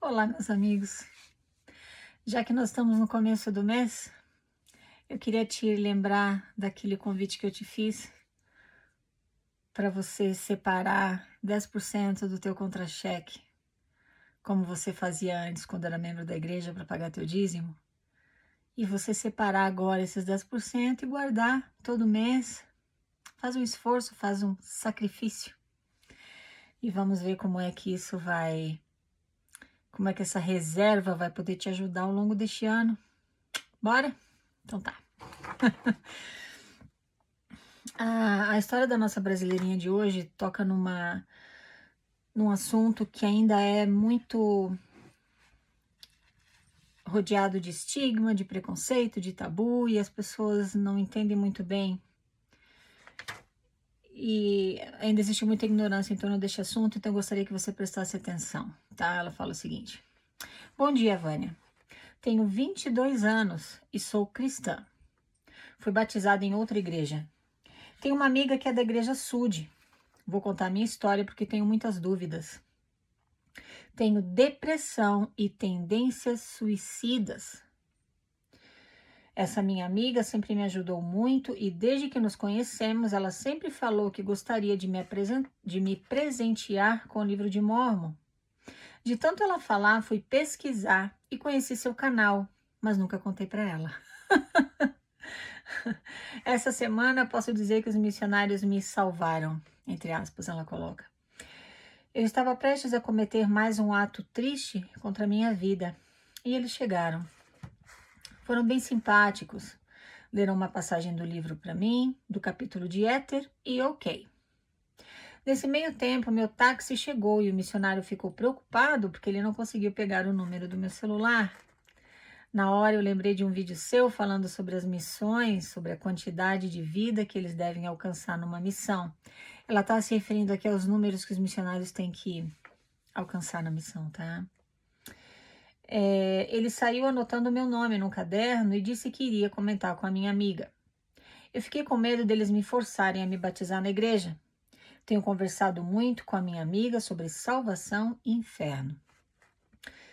Olá, meus amigos. Já que nós estamos no começo do mês, eu queria te lembrar daquele convite que eu te fiz para você separar 10% do teu contra-cheque, como você fazia antes quando era membro da igreja para pagar teu dízimo, e você separar agora esses 10% e guardar todo mês. Faz um esforço, faz um sacrifício. E vamos ver como é que isso vai, como é que essa reserva vai poder te ajudar ao longo deste ano. Bora? Então tá. A história da nossa brasileirinha de hoje toca num assunto que ainda é muito rodeado de estigma, de preconceito, de tabu, e as pessoas não entendem muito bem. E ainda existe muita ignorância em torno deste assunto, então eu gostaria que você prestasse atenção, tá? Ela fala o seguinte: Bom dia, Vânia. Tenho 22 anos e sou cristã. Fui batizada em outra igreja. Tenho uma amiga que é da igreja Sud. Vou contar a minha história porque tenho muitas dúvidas. Tenho depressão e tendências suicidas. Essa minha amiga sempre me ajudou muito e desde que nos conhecemos, ela sempre falou que gostaria de me presentear com o livro de Mórmon. De tanto ela falar, fui pesquisar e conheci seu canal, mas nunca contei para ela. Essa semana posso dizer que os missionários me salvaram, entre aspas, ela coloca. Eu estava prestes a cometer mais um ato triste contra a minha vida e eles chegaram. Foram bem simpáticos. Leram uma passagem do livro para mim, do capítulo de Éter e ok. Nesse meio tempo, meu táxi chegou e o missionário ficou preocupado porque ele não conseguiu pegar o número do meu celular. Na hora eu lembrei de um vídeo seu falando sobre as missões, sobre a quantidade de vida que eles devem alcançar numa missão. Ela está se referindo aqui aos números que os missionários têm que alcançar na missão, tá? Ele saiu anotando meu nome num caderno e disse que iria comentar com a minha amiga. Eu fiquei com medo deles me forçarem a me batizar na igreja. Tenho conversado muito com a minha amiga sobre salvação e inferno.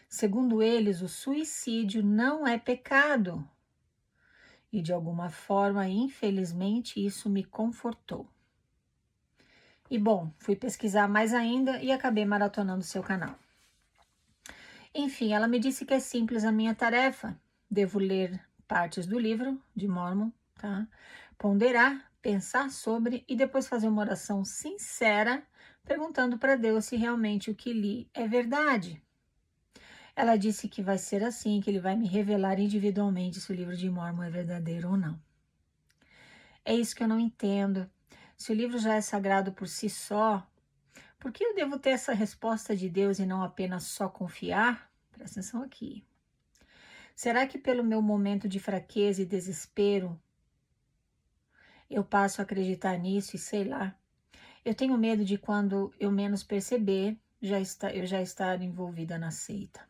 Segundo eles, o suicídio não é pecado. E de alguma forma, infelizmente, isso me confortou. E bom, fui pesquisar mais ainda e acabei maratonando seu canal. Enfim, ela me disse que é simples a minha tarefa. Devo ler partes do livro de Mórmon, tá? Ponderar, pensar sobre e depois fazer uma oração sincera, perguntando para Deus se realmente o que li é verdade. Ela disse que vai ser assim, que ele vai me revelar individualmente se o livro de Mórmon é verdadeiro ou não. É isso que eu não entendo. Se o livro já é sagrado por si só, por que eu devo ter essa resposta de Deus e não apenas só confiar? Presta atenção aqui. Será que pelo meu momento de fraqueza e desespero, eu passo a acreditar nisso e sei lá? Eu tenho medo de quando eu menos perceber, eu já estar envolvida na seita.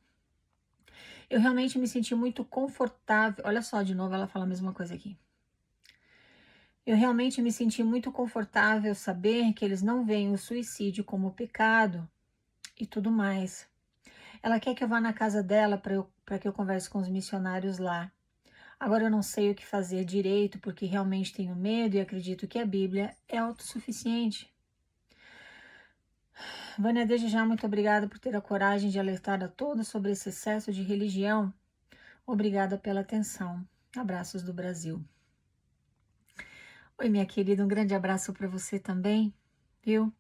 Eu realmente me senti muito confortável. Olha só, de novo ela fala a mesma coisa aqui. Eu realmente me senti muito confortável saber que eles não veem o suicídio como pecado e tudo mais. Ela quer que eu vá na casa dela para que eu converse com os missionários lá. Agora eu não sei o que fazer direito porque realmente tenho medo e acredito que a Bíblia é autossuficiente. Vânia, desde já muito obrigada por ter a coragem de alertar a todos sobre esse excesso de religião. Obrigada pela atenção. Abraços do Brasil. Oi, minha querida, um grande abraço para você também, viu?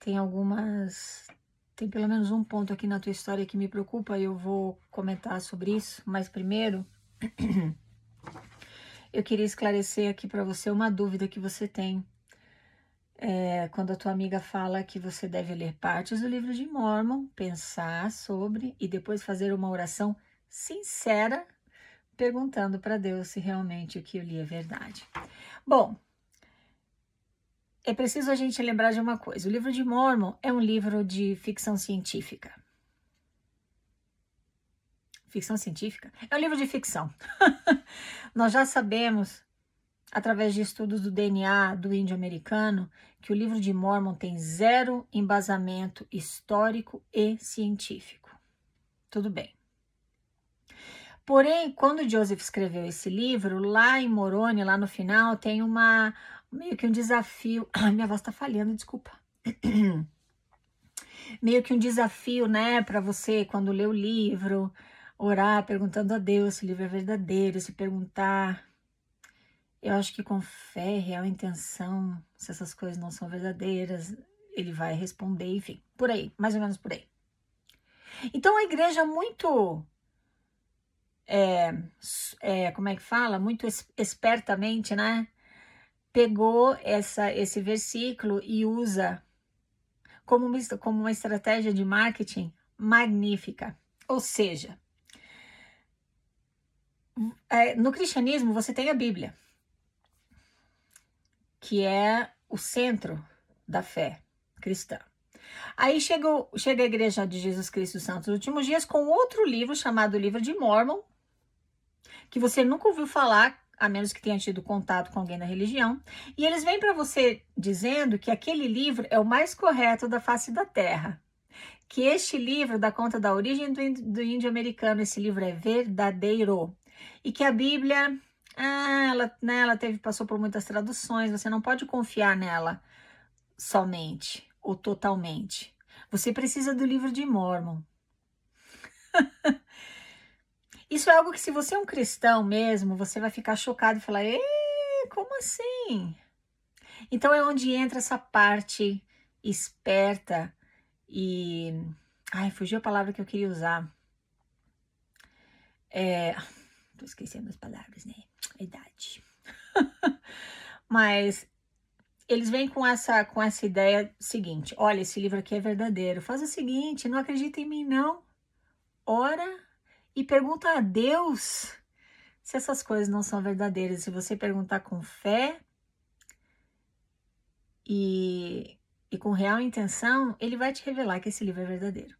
Tem pelo menos um ponto aqui na tua história que me preocupa e eu vou comentar sobre isso, mas primeiro eu queria esclarecer aqui para você uma dúvida que você tem. Quando a tua amiga fala que você deve ler partes do livro de Mórmon, pensar sobre e depois fazer uma oração sincera, perguntando para Deus se realmente o que eu li é verdade. Bom, é preciso a gente lembrar de uma coisa. O livro de Mórmon é um livro de ficção científica. Ficção científica? É um livro de ficção. Nós já sabemos, através de estudos do DNA do índio americano, que o livro de Mórmon tem zero embasamento histórico e científico. tudo bem. Porém, quando Joseph escreveu esse livro, lá em Moroni, lá no final, tem meio que um desafio. Ai, minha voz tá falhando, desculpa. Meio que um desafio, né, para você, quando lê o livro, orar perguntando a Deus se o livro é verdadeiro, se perguntar. Eu acho que com fé e real intenção, se essas coisas não são verdadeiras, ele vai responder, enfim, por aí, mais ou menos por aí. Então a igreja muito, como é que fala? Muito espertamente, né? Pegou esse versículo e usa como uma estratégia de marketing magnífica. Ou seja, no cristianismo você tem a Bíblia, que é o centro da fé cristã. Aí chega a Igreja de Jesus Cristo dos Santos dos Últimos Dias com outro livro chamado Livro de Mórmon, que você nunca ouviu falar, a menos que tenha tido contato com alguém da religião, e eles vêm para você dizendo que aquele livro é o mais correto da face da Terra, que este livro dá conta da origem do índio americano, esse livro é verdadeiro, e que a Bíblia, ela passou por muitas traduções, você não pode confiar nela somente ou totalmente. Você precisa do livro de Mórmon. Isso é algo que, se você é um cristão mesmo, você vai ficar chocado e falar: como assim? Então é onde entra essa parte esperta e... Ai, fugiu a palavra que eu queria usar. Tô esquecendo as palavras, né? A idade. Mas eles vêm com essa ideia seguinte: olha, esse livro aqui é verdadeiro. Faz o seguinte, não acredita em mim, não. Ora e pergunta a Deus se essas coisas não são verdadeiras. Se você perguntar com fé e com real intenção, ele vai te revelar que esse livro é verdadeiro.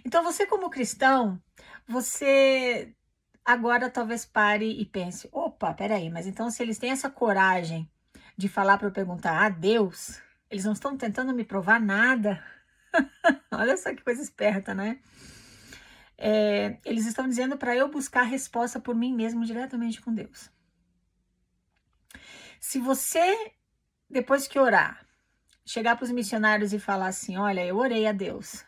Então você, como cristão, você agora talvez pare e pense: opa, peraí, mas então se eles têm essa coragem de falar para eu perguntar a Deus, eles não estão tentando me provar nada. Olha só que coisa esperta, né? Eles estão dizendo para eu buscar a resposta por mim mesmo, diretamente com Deus. Se você, depois que orar, chegar para os missionários e falar assim: olha, eu orei a Deus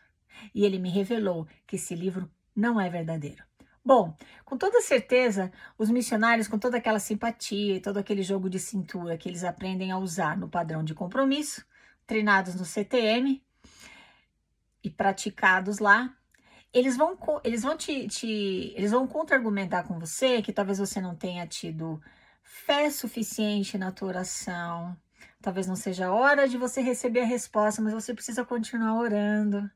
e ele me revelou que esse livro não é verdadeiro. Bom, com toda certeza, os missionários, com toda aquela simpatia e todo aquele jogo de cintura que eles aprendem a usar no padrão de compromisso, treinados no CTM e praticados lá, eles vão contra-argumentar com você que talvez você não tenha tido fé suficiente na tua oração, talvez não seja a hora de você receber a resposta, mas você precisa continuar orando.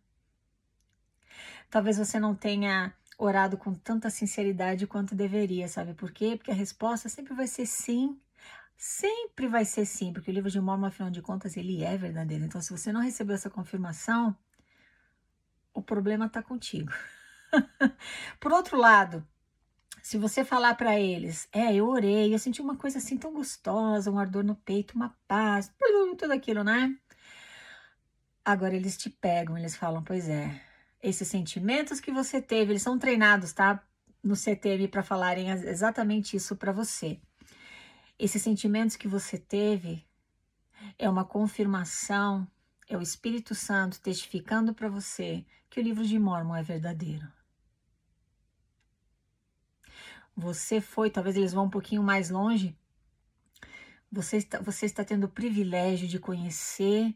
Talvez você não tenha orado com tanta sinceridade quanto deveria, sabe por quê? Porque a resposta sempre vai ser sim. Sempre vai ser sim, porque o livro de Mórmon, afinal de contas, ele é verdadeiro. Então, se você não recebeu essa confirmação, o problema está contigo. Por outro lado, se você falar para eles: eu orei, eu senti uma coisa assim tão gostosa, um ardor no peito, uma paz, tudo aquilo, né? Agora eles te pegam, eles falam: pois é, esses sentimentos que você teve, eles são treinados, tá? No CTM para falarem exatamente isso para você. Esses sentimentos que você teve é uma confirmação, é o Espírito Santo testificando para você que o livro de Mórmon é verdadeiro. Você foi, talvez eles vão um pouquinho mais longe, você está tendo o privilégio de conhecer,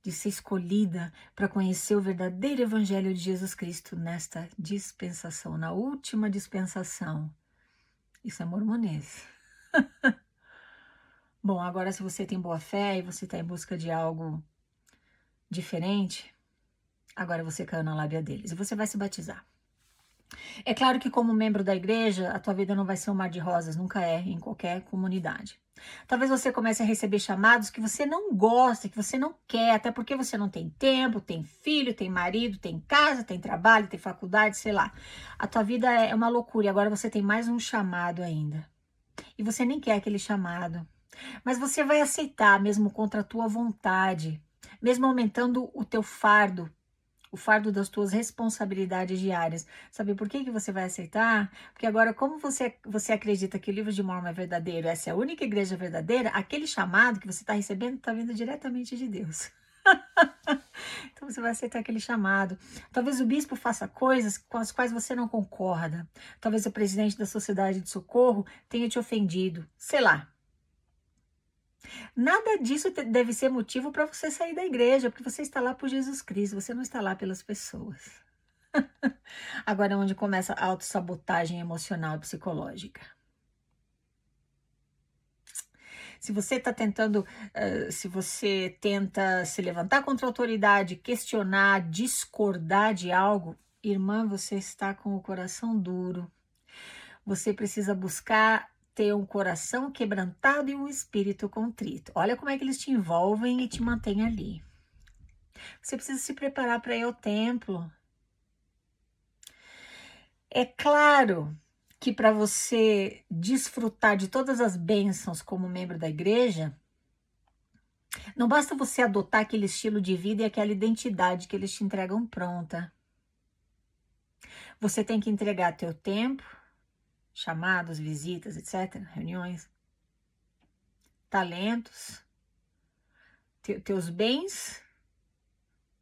de ser escolhida para conhecer o verdadeiro Evangelho de Jesus Cristo nesta dispensação, na última dispensação. Isso é mormonês. Bom, agora se você tem boa fé e você está em busca de algo diferente, agora você caiu na lábia deles e você vai se batizar. É claro que, como membro da igreja, a tua vida não vai ser um mar de rosas, nunca é, em qualquer comunidade. Talvez você comece a receber chamados que você não gosta, que você não quer, até porque você não tem tempo, tem filho, tem marido, tem casa, tem trabalho, tem faculdade, sei lá. A tua vida é uma loucura e agora você tem mais um chamado ainda. E você nem quer aquele chamado. Mas você vai aceitar, mesmo contra a tua vontade, mesmo aumentando o teu fardo o fardo das tuas responsabilidades diárias. Sabe por que que você vai aceitar? Porque agora, como você acredita que o livro de Mórmon é verdadeiro, essa é a única igreja verdadeira, aquele chamado que você está recebendo está vindo diretamente de Deus. Então você vai aceitar aquele chamado. Talvez o bispo faça coisas com as quais você não concorda. Talvez o presidente da sociedade de socorro tenha te ofendido. Sei lá. Nada disso deve ser motivo para você sair da igreja, porque você está lá por Jesus Cristo, você não está lá pelas pessoas. Agora é onde começa a autossabotagem emocional e psicológica. Se você está tentando, se você tenta se levantar contra a autoridade, questionar, discordar de algo, irmã, você está com o coração duro. Você precisa buscar ter um coração quebrantado e um espírito contrito. Olha como é que eles te envolvem e te mantêm ali. Você precisa se preparar para ir ao templo. É claro que para você desfrutar de todas as bênçãos como membro da igreja, não basta você adotar aquele estilo de vida e aquela identidade que eles te entregam pronta. Você tem que entregar teu tempo, chamados, visitas, etc., reuniões, talentos, teus bens,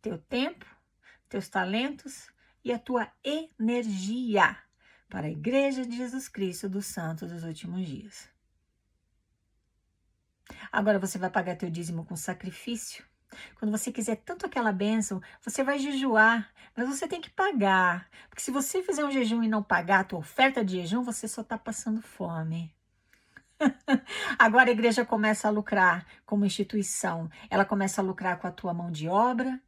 teu tempo, teus talentos e a tua energia para a Igreja de Jesus Cristo dos Santos dos Últimos Dias. Agora você vai pagar teu dízimo com sacrifício. Quando você quiser tanto aquela bênção, você vai jejuar, mas você tem que pagar. Porque se você fizer um jejum e não pagar a tua oferta de jejum, você só está passando fome. Agora a igreja começa a lucrar como instituição. Ela começa a lucrar com a tua mão de obra,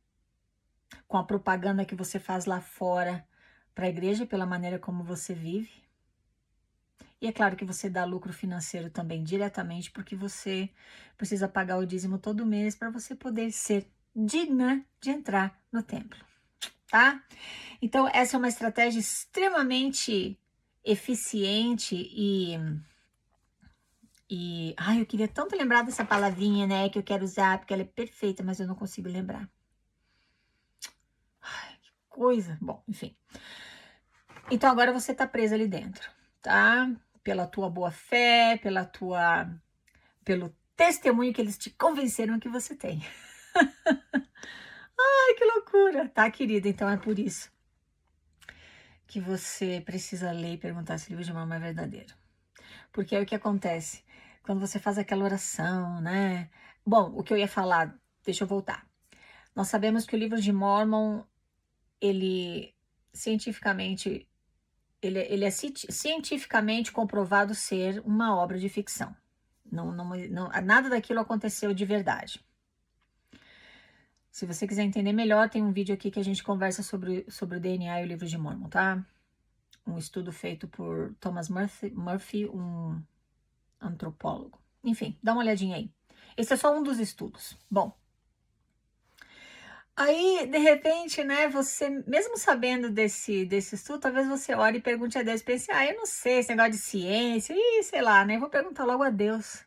com a propaganda que você faz lá fora para a igreja, pela maneira como você vive. E é claro que você dá lucro financeiro também diretamente, porque você precisa pagar o dízimo todo mês para você poder ser digna de entrar no templo, tá? Então, essa é uma estratégia extremamente eficiente eu queria tanto lembrar dessa palavrinha, né, que eu quero usar, porque ela é perfeita, mas eu não consigo lembrar. Ai, que coisa. Bom, enfim. Então, agora você tá presa ali dentro, tá? Pela tua boa fé, pelo testemunho que eles te convenceram que você tem. Ai, que loucura, tá, querida? Então é por isso que você precisa ler e perguntar se o livro de Mórmon é verdadeiro. Porque é o que acontece quando você faz aquela oração, né? Bom, o que eu ia falar, deixa eu voltar. Nós sabemos que o livro de Mórmon, ele cientificamente, ele é cientificamente comprovado ser uma obra de ficção. Nada daquilo aconteceu de verdade. Se você quiser entender melhor, tem um vídeo aqui que a gente conversa sobre o DNA e o livro de Mórmon, tá? Um estudo feito por Thomas Murphy, um antropólogo. Enfim, dá uma olhadinha aí. Esse é só um dos estudos. Bom, aí, de repente, né, você, mesmo sabendo desse estudo, talvez você ore e pergunte a Deus, pense, eu não sei, esse negócio de ciência, sei lá, né, vou perguntar logo a Deus.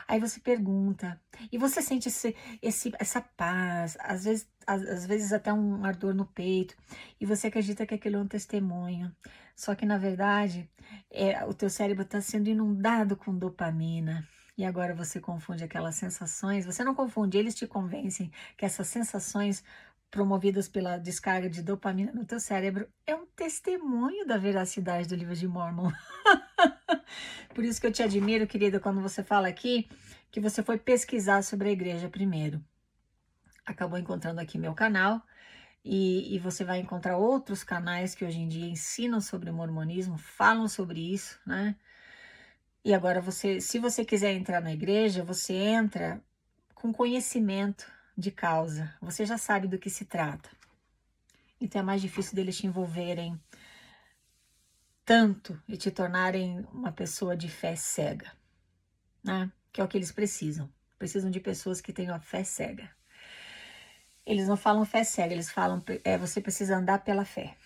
Aí você pergunta, e você sente essa paz, às vezes até um ardor no peito, e você acredita que aquilo é um testemunho. Só que, na verdade, o teu cérebro está sendo inundado com dopamina. E agora você confunde aquelas sensações, você não confunde, eles te convencem que essas sensações promovidas pela descarga de dopamina no teu cérebro é um testemunho da veracidade do livro de Mórmon. Por isso que eu te admiro, querida, quando você fala aqui que você foi pesquisar sobre a igreja primeiro. Acabou encontrando aqui meu canal e você vai encontrar outros canais que hoje em dia ensinam sobre o mormonismo, falam sobre isso, né? E agora se você quiser entrar na igreja, você entra com conhecimento de causa. Você já sabe do que se trata. Então é mais difícil deles te envolverem tanto e te tornarem uma pessoa de fé cega, né? Que é o que eles precisam. Precisam de pessoas que tenham a fé cega. Eles não falam fé cega, eles falam você precisa andar pela fé.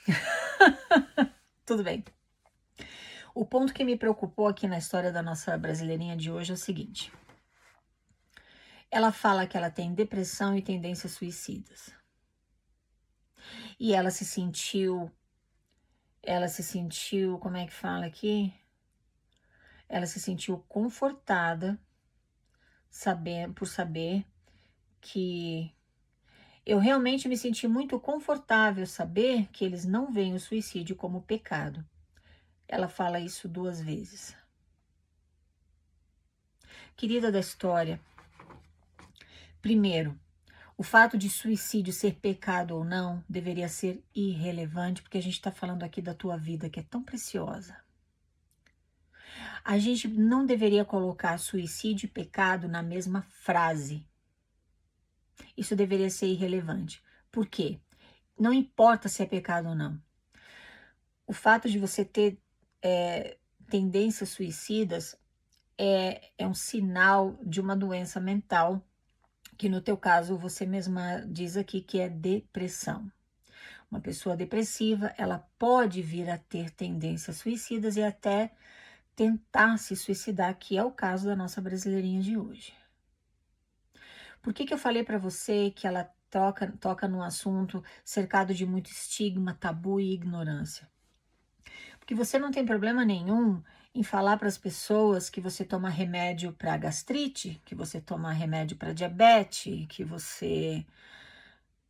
Tudo bem. O ponto que me preocupou aqui na história da nossa brasileirinha de hoje é o seguinte. Ela fala que ela tem depressão e tendências suicidas. E ela se sentiu, como é que fala aqui? Ela se sentiu confortada por saber que eu realmente me senti muito confortável saber que eles não veem o suicídio como pecado. Ela fala isso 2 vezes. Querida da história, primeiro, o fato de suicídio ser pecado ou não deveria ser irrelevante, porque a gente está falando aqui da tua vida que é tão preciosa. A gente não deveria colocar suicídio e pecado na mesma frase. Isso deveria ser irrelevante. Por quê? Não importa se é pecado ou não. O fato de você ter tendências suicidas é um sinal de uma doença mental, que no teu caso você mesma diz aqui que é depressão. Uma pessoa depressiva, ela pode vir a ter tendências suicidas e até tentar se suicidar, que é o caso da nossa brasileirinha de hoje. Por que eu falei para você que ela toca num assunto cercado de muito estigma, tabu e ignorância? Porque você não tem problema nenhum em falar para as pessoas que você toma remédio para gastrite, que você toma remédio para diabetes,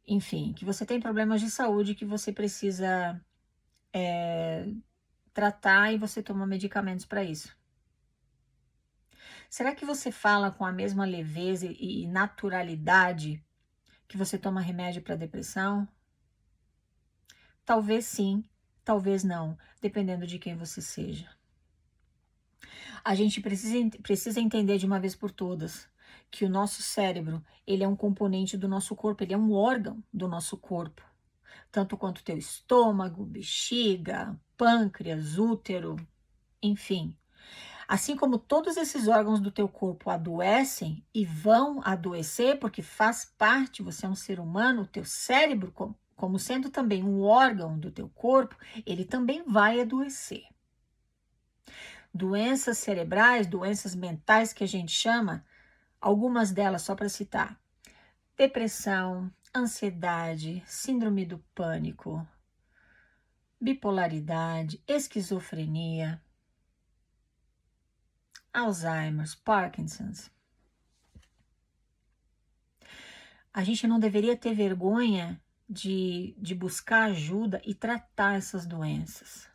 enfim, que você tem problemas de saúde que você precisa tratar e você toma medicamentos para isso. Será que você fala com a mesma leveza e naturalidade que você toma remédio para depressão? Talvez sim, talvez não, dependendo de quem você seja. A gente precisa entender de uma vez por todas que o nosso cérebro, ele é um componente do nosso corpo, ele é um órgão do nosso corpo. Tanto quanto teu estômago, bexiga, pâncreas, útero, enfim. Assim como todos esses órgãos do teu corpo adoecem e vão adoecer, porque faz parte, você é um ser humano, o teu cérebro, como sendo também um órgão do teu corpo, ele também vai adoecer. Doenças cerebrais, doenças mentais que a gente chama, algumas delas só para citar: depressão, ansiedade, síndrome do pânico, bipolaridade, esquizofrenia, Alzheimer's, Parkinson's. A gente não deveria ter vergonha de buscar ajuda e tratar essas doenças.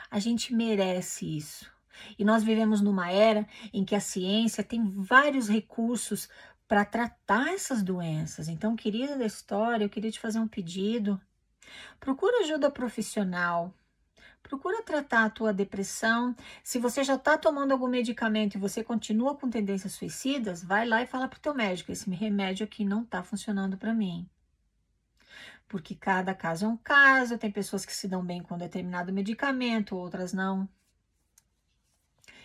A gente merece isso. E nós vivemos numa era em que a ciência tem vários recursos para tratar essas doenças. Então, querida da história, eu queria te fazer um pedido. Procura ajuda profissional. Procura tratar a tua depressão. Se você já está tomando algum medicamento e você continua com tendências suicidas, vai lá e fala para o teu médico: esse remédio aqui não está funcionando para mim. Porque cada caso é um caso, tem pessoas que se dão bem com determinado medicamento, outras não.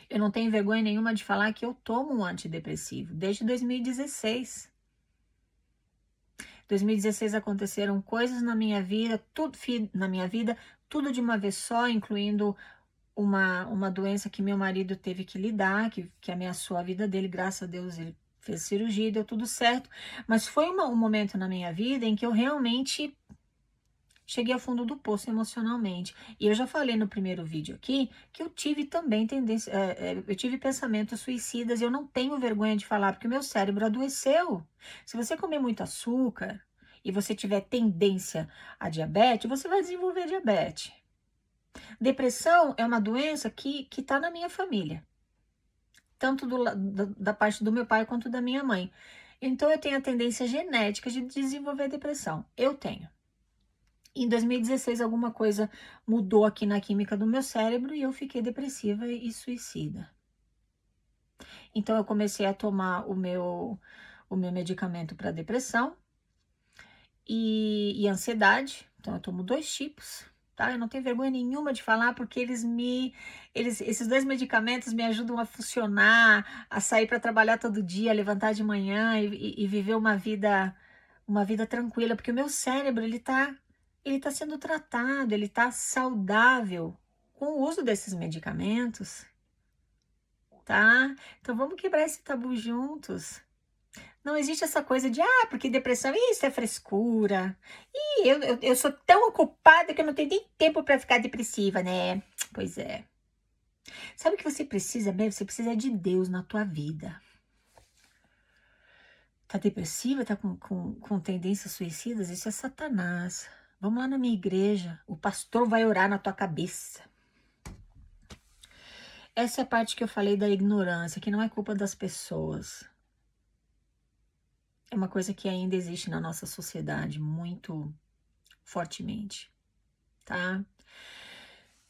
Eu não tenho vergonha nenhuma de falar que eu tomo um antidepressivo desde 2016. 2016 aconteceram coisas na minha vida, tudo de uma vez só, incluindo uma doença que meu marido teve que lidar, que ameaçou a vida dele. Graças a Deus ele fez cirurgia, deu tudo certo. Mas foi um momento na minha vida em que eu realmente cheguei ao fundo do poço emocionalmente. E eu já falei no primeiro vídeo aqui que eu tive também eu tive pensamentos suicidas e eu não tenho vergonha de falar, porque o meu cérebro adoeceu. Se você comer muito açúcar e você tiver tendência a diabetes, você vai desenvolver diabetes. Depressão é uma doença que está na minha família, tanto da parte do meu pai quanto da minha mãe. Então eu tenho a tendência genética de desenvolver depressão. Eu tenho. Em 2016, alguma coisa mudou aqui na química do meu cérebro e eu fiquei depressiva e suicida. Então, eu comecei a tomar o meu medicamento para depressão e ansiedade. Então, eu tomo 2 tipos, tá? Eu não tenho vergonha nenhuma de falar, porque esses 2 medicamentos me ajudam a funcionar, a sair para trabalhar todo dia, levantar de manhã e viver uma vida tranquila, porque o meu cérebro, ele tá sendo tratado, ele tá saudável com o uso desses medicamentos, tá? Então vamos quebrar esse tabu juntos. Não existe essa coisa de, porque depressão, isso é frescura. Eu sou tão ocupada que eu não tenho nem tempo para ficar depressiva, né? Pois é. Sabe o que você precisa mesmo? Você precisa de Deus na tua vida. Tá depressiva? Tá com tendências suicidas? Isso é Satanás. Vamos lá na minha igreja. O pastor vai orar na tua cabeça. Essa é a parte que eu falei da ignorância, que não é culpa das pessoas. É uma coisa que ainda existe na nossa sociedade muito fortemente, tá?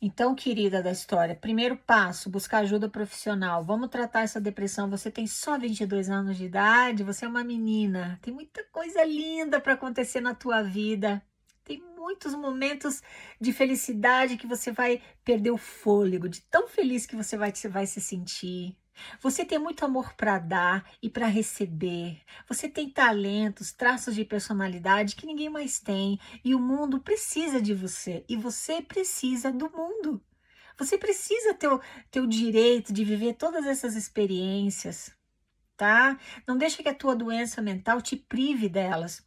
Então, querida da história, primeiro passo, buscar ajuda profissional. Vamos tratar essa depressão. Você tem só 22 anos de idade, você é uma menina. Tem muita coisa linda para acontecer na tua vida. Tem muitos momentos de felicidade que você vai perder o fôlego, de tão feliz que você vai se sentir. Você tem muito amor para dar e para receber. Você tem talentos, traços de personalidade que ninguém mais tem. E o mundo precisa de você. E você precisa do mundo. Você precisa ter o direito de viver todas essas experiências, tá? Não deixa que a tua doença mental te prive delas.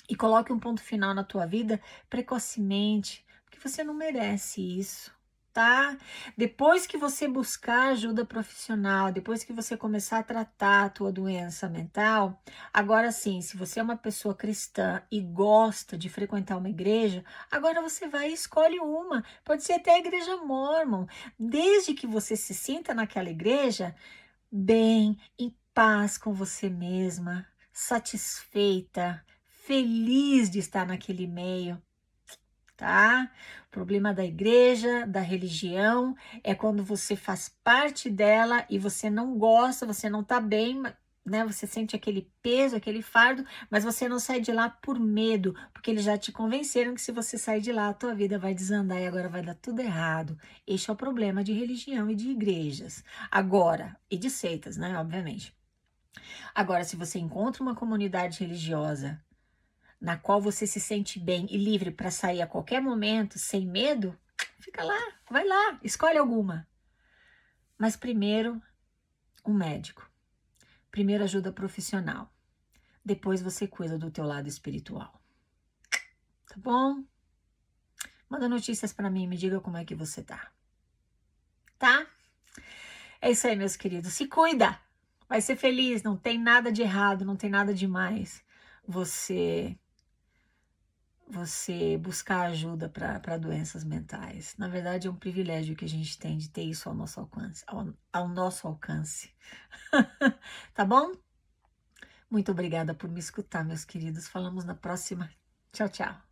E coloque um ponto final na tua vida precocemente, porque você não merece isso, tá? Depois que você buscar ajuda profissional, depois que você começar a tratar a tua doença mental, agora sim, se você é uma pessoa cristã e gosta de frequentar uma igreja, agora você vai e escolhe uma, pode ser até a igreja mórmon, desde que você se sinta naquela igreja bem, em paz com você mesma, satisfeita, feliz de estar naquele meio, tá? O problema da igreja, da religião, é quando você faz parte dela e você não gosta, você não tá bem, né? Você sente aquele peso, aquele fardo, mas você não sai de lá por medo, porque eles já te convenceram que se você sair de lá, a tua vida vai desandar e agora vai dar tudo errado. Este é o problema de religião e de igrejas. Agora, e de seitas, né? Obviamente. Agora, se você encontra uma comunidade religiosa na qual você se sente bem e livre para sair a qualquer momento, sem medo, fica lá, vai lá, escolhe alguma. Mas primeiro, um médico. Primeiro ajuda profissional. Depois você cuida do teu lado espiritual. Tá bom? Manda notícias para mim, me diga como é que você tá. Tá? É isso aí, meus queridos. Se cuida. Vai ser feliz, não tem nada de errado, não tem nada demais. Você buscar ajuda para doenças mentais. Na verdade, é um privilégio que a gente tem de ter isso ao nosso alcance, ao nosso alcance. Tá bom? Muito obrigada por me escutar, meus queridos. Falamos na próxima. Tchau, tchau.